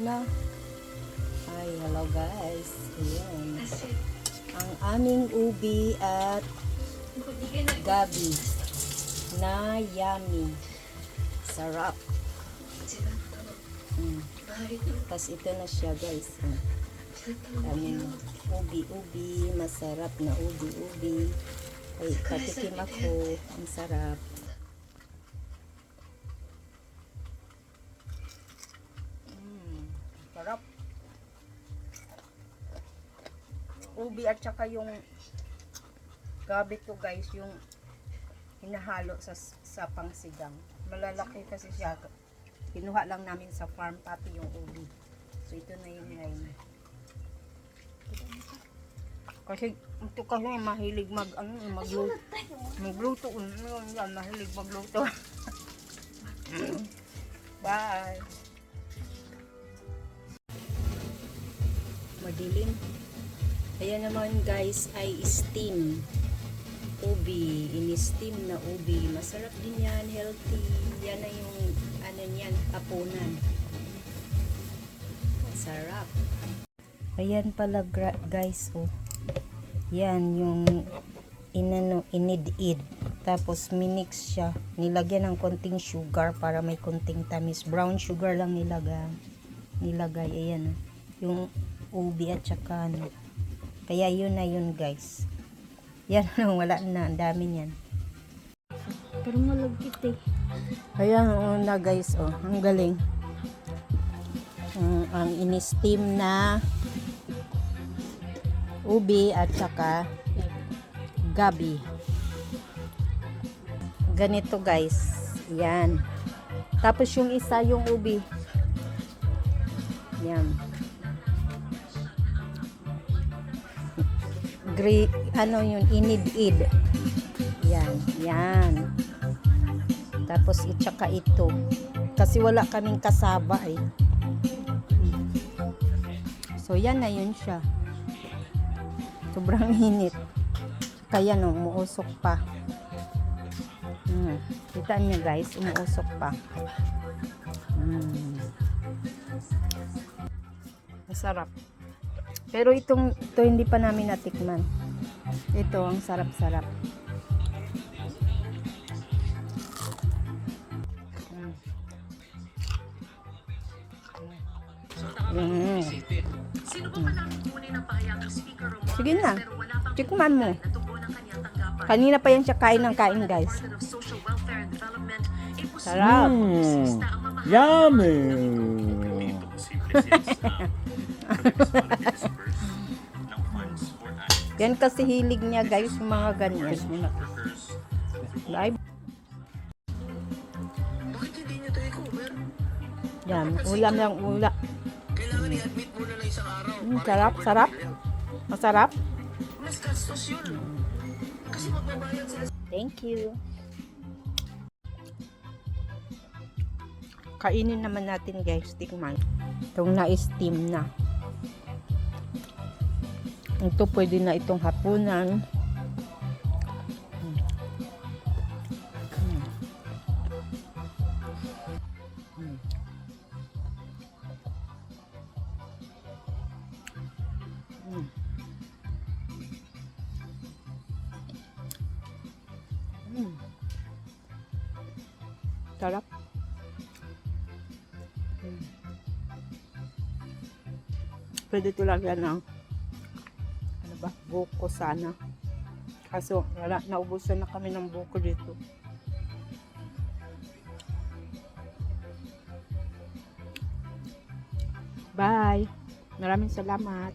Na. Hi, hello guys. Ayan. Ang aming ubi at gabi na yummy. Sarap. Tapos ito na siya guys. Aming ubi-ubi. Masarap na ubi-ubi. Ay, patikim ako. Ang sarap. Sarap. Ubi at saka yung gabi ko guys, yung hinahalo sa pangsigang. Malalaki kasi siya. Kinuha lang namin sa farm pati yung ubi. So ito na yun ngayon. Kasi ito kasi mahilig magluto. Mahilig magluto. Bye. Madilim. Ayan naman guys ay steam ubi. Ini-steam na ubi. Masarap din yan. Healthy. Yan na yung ano niyan, kapunan. Masarap. Ayan pala guys. Oh. Yan yung inid-id. Tapos minix siya. Nilagyan ng konting sugar para may konting tamis. Brown sugar lang nilagay. Ayan. Yung ubi at saka ano. Kaya yun na yun guys. Yan wala na. Ang dami niyan. Pero malagkit eh. Ayan na guys. Oh, ang galing. Ang ini-steam na ubi at saka gabi. Ganito guys. Yan. Tapos yung isa yung ubi. Yan. Ano yun, inid-id. Yan. Tapos itsaka ito. Kasi wala kaming kasaba eh. So yan na yun siya. Sobrang init. Kaya no, umuusok pa. Kita niyo guys, umuusok pa. Masarap. Pero ito hindi pa namin natikman. Ito ang sarap-sarap. Sige na. Tikman mo. Kanina pa yan siya kain ng kain guys. Sarap. Yummy. Yan kasi hilig niya guys, yung mga ganyan. Live. Yan, ulam lang ulam. Kailangan i-admit mo na isang araw. Sarap. Masarap. Mas gastos yun. Kasi magbabayad sila. Thank you. Kainin naman natin guys, tikman. Itong na-steam na. Ito pwede na itong hapunan. Sarap. Pwede ito lagyan ng buko sana. Kaso wala, naubusan na kami ng buko dito. Bye. Maraming salamat.